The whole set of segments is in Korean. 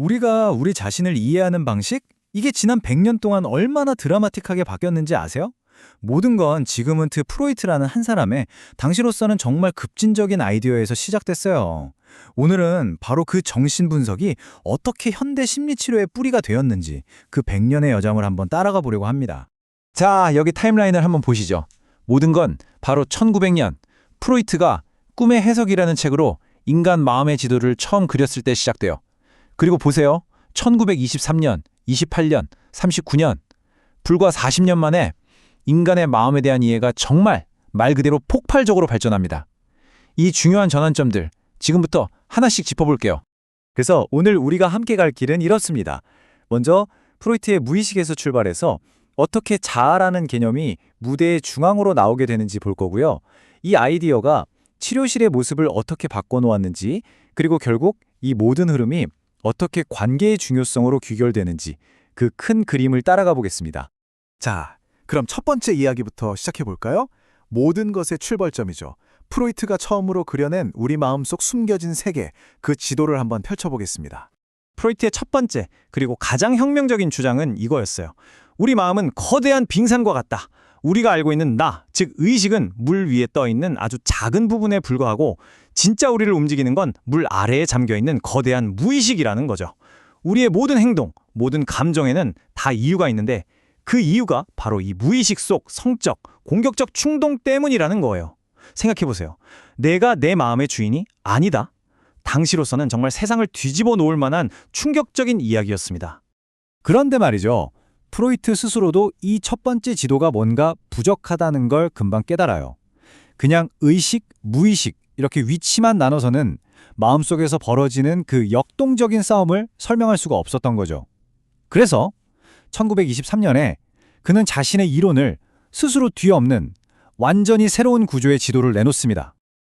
우리가 우리 자신을 이해하는 방식? 이게 지난 100년 동안 얼마나 드라마틱하게 바뀌었는지 아세요? 모든 건 지그문트 프로이트라는 한 사람의 당시로서는 정말 급진적인 아이디어에서 시작됐어요. 오늘은 바로 그 정신 분석이 어떻게 현대 심리치료의 뿌리가 되었는지 그 100년의 여정을 한번 따라가 보려고 합니다. 자, 여기 타임라인을 한번 보시죠. 모든 건 바로 1900년 프로이트가 꿈의 해석이라는 책으로 인간 마음의 지도를 처음 그렸을 때 시작돼요. 그리고 보세요. 1923년, 28년, 39년, 불과 40년 만에 인간의 마음에 대한 이해가 정말 말 그대로 폭발적으로 발전합니다. 이 중요한 전환점들 지금부터 하나씩 짚어볼게요. 그래서 오늘 우리가 함께 갈 길은 이렇습니다. 먼저 프로이트의 무의식에서 출발해서 어떻게 자아라는 개념이 무대의 중앙으로 나오게 되는지 볼 거고요. 이 아이디어가 치료실의 모습을 어떻게 바꿔놓았는지, 그리고 결국 이 모든 흐름이 어떻게 관계의 중요성으로 귀결되는지 그 큰 그림을 따라가 보겠습니다. 자, 그럼 첫 번째 이야기부터 시작해 볼까요? 모든 것의 출발점이죠. 프로이트가 처음으로 그려낸 우리 마음속 숨겨진 세계, 그 지도를 한번 펼쳐보겠습니다. 프로이트의 첫 번째, 그리고 가장 혁명적인 주장은 이거였어요. 우리 마음은 거대한 빙산과 같다. 우리가 알고 있는 나, 즉 의식은 물 위에 떠 있는 아주 작은 부분에 불과하고 진짜 우리를 움직이는 건 물 아래에 잠겨있는 거대한 무의식이라는 거죠. 우리의 모든 행동, 모든 감정에는 다 이유가 있는데 그 이유가 바로 이 무의식 속 성적, 공격적 충동 때문이라는 거예요. 생각해보세요. 내가 내 마음의 주인이 아니다. 당시로서는 정말 세상을 뒤집어 놓을 만한 충격적인 이야기였습니다. 그런데 말이죠. 프로이트 스스로도 이 첫 번째 지도가 뭔가 부족하다는 걸 금방 깨달아요. 그냥 의식, 무의식 이렇게 위치만 나눠서는 마음속에서 벌어지는 그 역동적인 싸움을 설명할 수가 없었던 거죠. 그래서 1923년에 그는 자신의 이론을 스스로 뒤엎는 완전히 새로운 구조의 지도를 내놓습니다.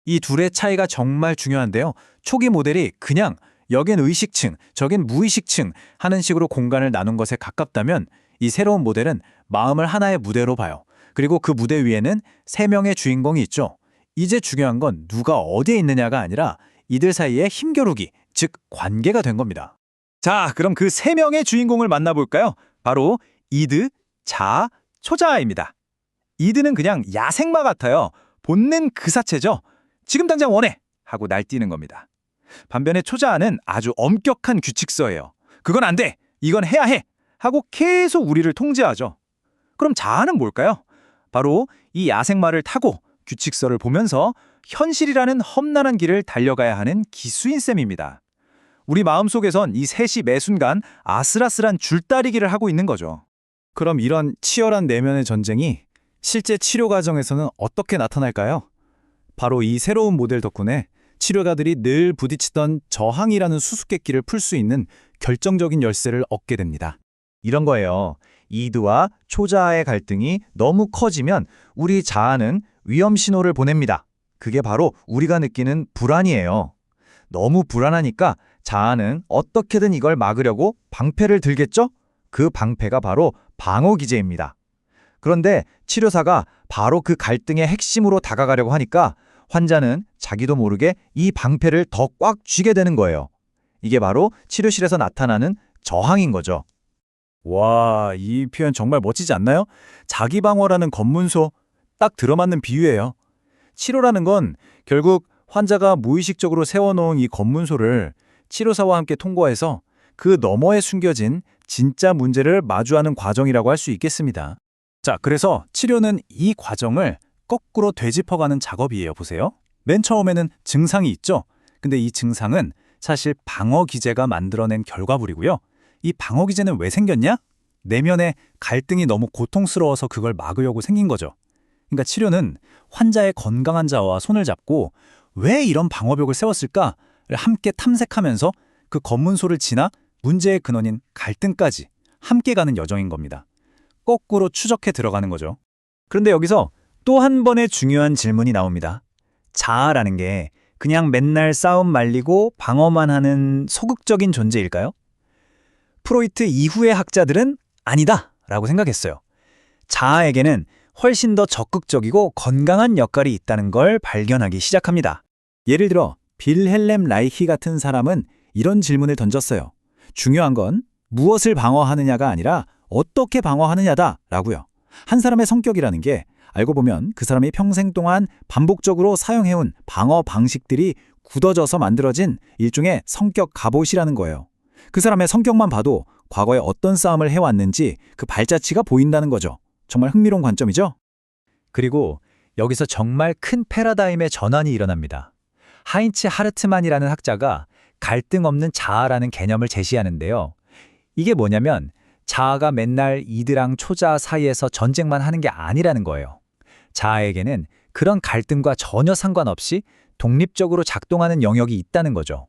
이 둘의 차이가 정말 중요한데요. 초기 모델이 그냥 여긴 의식층, 저긴 무의식층 하는 식으로 공간을 나눈 것에 가깝다면 이 새로운 모델은 마음을 하나의 무대로 봐요. 그리고 그 무대 위에는 세 명의 주인공이 있죠. 이제 중요한 건 누가 어디에 있느냐가 아니라 이들 사이의 힘겨루기, 즉 관계가 된 겁니다. 자, 그럼 그 세 명의 주인공을 만나볼까요? 바로 이드, 자아, 초자아입니다. 이드는 그냥 야생마 같아요. 본능 그 자체죠. 지금 당장 원해! 하고 날뛰는 겁니다. 반면에 초자아는 아주 엄격한 규칙서예요. 그건 안 돼! 이건 해야 해! 하고 계속 우리를 통제하죠. 그럼 자아는 뭘까요? 바로 이 야생마를 타고 규칙서를 보면서 현실이라는 험난한 길을 달려가야 하는 기수인 셈입니다. 우리 마음속에선 이 셋이 매 순간 아슬아슬한 줄다리기를 하고 있는 거죠. 그럼 이런 치열한 내면의 전쟁이 실제 치료 과정에서는 어떻게 나타날까요? 바로 이 새로운 모델 덕분에 치료가들이 늘 부딪히던 저항이라는 수수께끼를 풀 수 있는 결정적인 열쇠를 얻게 됩니다. 이런 거예요. 이드와 초자아의 갈등이 너무 커지면 우리 자아는 위험 신호를 보냅니다. 그게 바로 우리가 느끼는 불안이에요. 너무 불안하니까 자아는 어떻게든 이걸 막으려고 방패를 들겠죠? 그 방패가 바로 방어 기제입니다. 그런데 치료사가 바로 그 갈등의 핵심으로 다가가려고 하니까 환자는 자기도 모르게 이 방패를 더 꽉 쥐게 되는 거예요. 이게 바로 치료실에서 나타나는 저항인 거죠. 와, 이 표현 정말 멋지지 않나요? 자기방어라는 검문소, 딱 들어맞는 비유예요. 치료라는 건 결국 환자가 무의식적으로 세워놓은 이 검문소를 치료사와 함께 통과해서 그 너머에 숨겨진 진짜 문제를 마주하는 과정이라고 할 수 있겠습니다. 자, 그래서 치료는 이 과정을 거꾸로 되짚어가는 작업이에요. 보세요. 맨 처음에는 증상이 있죠. 근데 이 증상은 사실 방어 기제가 만들어낸 결과물이고요. 이 방어 기제는 왜 생겼냐? 내면의 갈등이 너무 고통스러워서 그걸 막으려고 생긴 거죠. 그러니까 치료는 환자의 건강한 자아와 손을 잡고 왜 이런 방어벽을 세웠을까를 함께 탐색하면서 그 검문소를 지나 문제의 근원인 갈등까지 함께 가는 여정인 겁니다. 거꾸로 추적해 들어가는 거죠. 그런데 여기서 또 한 번의 중요한 질문이 나옵니다. 자아라는 게 그냥 맨날 싸움 말리고 방어만 하는 소극적인 존재일까요? 프로이트 이후의 학자들은 아니다 라고 생각했어요. 자아에게는 훨씬 더 적극적이고 건강한 역할이 있다는 걸 발견하기 시작합니다. 예를 들어 빌헬렘 라이히 같은 사람은 이런 질문을 던졌어요. 중요한 건 무엇을 방어하느냐가 아니라 어떻게 방어하느냐다라고요. 한 사람의 성격이라는 게 알고 보면 그 사람이 평생 동안 반복적으로 사용해온 방어 방식들이 굳어져서 만들어진 일종의 성격 갑옷이라는 거예요. 그 사람의 성격만 봐도 과거에 어떤 싸움을 해왔는지 그 발자취가 보인다는 거죠. 정말 흥미로운 관점이죠? 그리고 여기서 정말 큰 패러다임의 전환이 일어납니다. 하인츠 하르트만이라는 학자가 갈등 없는 자아라는 개념을 제시하는데요. 이게 뭐냐면 자아가 맨날 이드랑 초자아 사이에서 전쟁만 하는 게 아니라는 거예요. 자아에게는 그런 갈등과 전혀 상관없이 독립적으로 작동하는 영역이 있다는 거죠.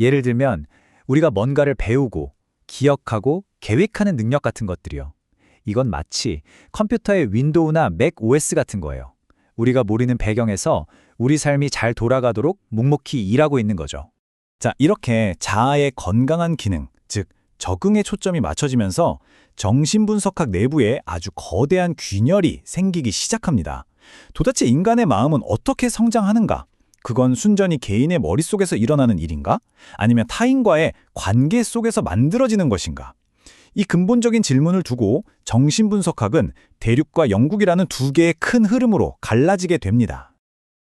예를 들면 우리가 뭔가를 배우고 기억하고 계획하는 능력 같은 것들이요. 이건 마치 컴퓨터의 윈도우나 맥 OS 같은 거예요. 우리가 모르는 배경에서 우리 삶이 잘 돌아가도록 묵묵히 일하고 있는 거죠. 자, 이렇게 자아의 건강한 기능, 즉 적응에 초점이 맞춰지면서 정신분석학 내부에 아주 거대한 균열이 생기기 시작합니다. 도대체 인간의 마음은 어떻게 성장하는가? 그건 순전히 개인의 머릿속에서 일어나는 일인가? 아니면 타인과의 관계 속에서 만들어지는 것인가? 이 근본적인 질문을 두고 정신분석학은 대륙과 영국이라는 두 개의 큰 흐름으로 갈라지게 됩니다.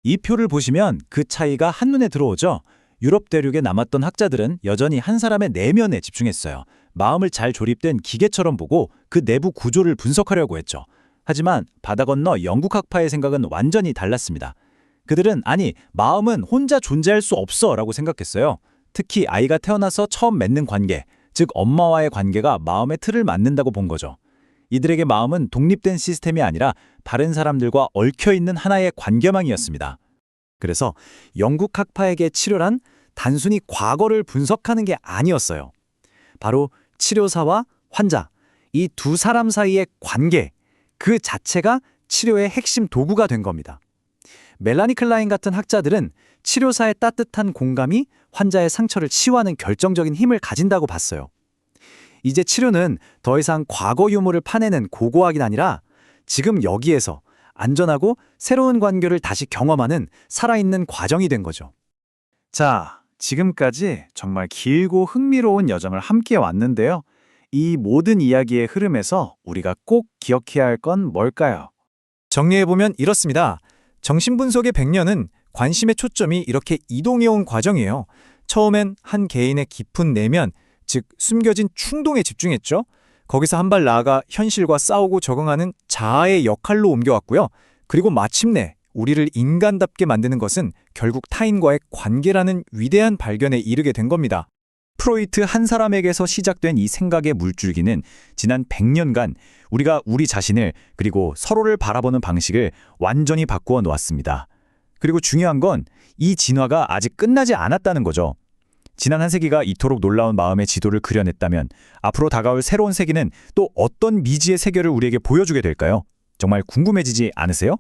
이 표를 보시면 그 차이가 한눈에 들어오죠? 유럽 대륙에 남았던 학자들은 여전히 한 사람의 내면에 집중했어요. 마음을 잘 조립된 기계처럼 보고 그 내부 구조를 분석하려고 했죠. 하지만 바다 건너 영국 학파의 생각은 완전히 달랐습니다. 그들은 아니, 마음은 혼자 존재할 수 없어 라고 생각했어요. 특히 아이가 태어나서 처음 맺는 관계, 즉 엄마와의 관계가 마음의 틀을 만든다고 본 거죠. 이들에게 마음은 독립된 시스템이 아니라 다른 사람들과 얽혀있는 하나의 관계망이었습니다. 그래서 영국 학파에게 치료란 단순히 과거를 분석하는 게 아니었어요. 바로 치료사와 환자, 이 두 사람 사이의 관계, 그 자체가 치료의 핵심 도구가 된 겁니다. 멜라니 클라인 같은 학자들은 치료사의 따뜻한 공감이 환자의 상처를 치유하는 결정적인 힘을 가진다고 봤어요. 이제 치료는 더 이상 과거 유무를 파내는 고고학이 아니라 지금 여기에서 안전하고 새로운 관계를 다시 경험하는 살아있는 과정이 된 거죠. 자, 지금까지 정말 길고 흥미로운 여정을 함께 왔는데요. 이 모든 이야기의 흐름에서 우리가 꼭 기억해야 할 건 뭘까요? 정리해보면 이렇습니다. 정신분석의 100년은 관심의 초점이 이렇게 이동해온 과정이에요. 처음엔 한 개인의 깊은 내면, 즉 숨겨진 충동에 집중했죠. 거기서 한 발 나아가 현실과 싸우고 적응하는 자아의 역할로 옮겨왔고요. 그리고 마침내 우리를 인간답게 만드는 것은 결국 타인과의 관계라는 위대한 발견에 이르게 된 겁니다. 프로이트 한 사람에게서 시작된 이 생각의 물줄기는 지난 100년간 우리가 우리 자신을 그리고 서로를 바라보는 방식을 완전히 바꾸어 놓았습니다. 그리고 중요한 건 이 진화가 아직 끝나지 않았다는 거죠. 지난 한 세기가 이토록 놀라운 마음의 지도를 그려냈다면 앞으로 다가올 새로운 세기는 또 어떤 미지의 세계를 우리에게 보여주게 될까요? 정말 궁금해지지 않으세요?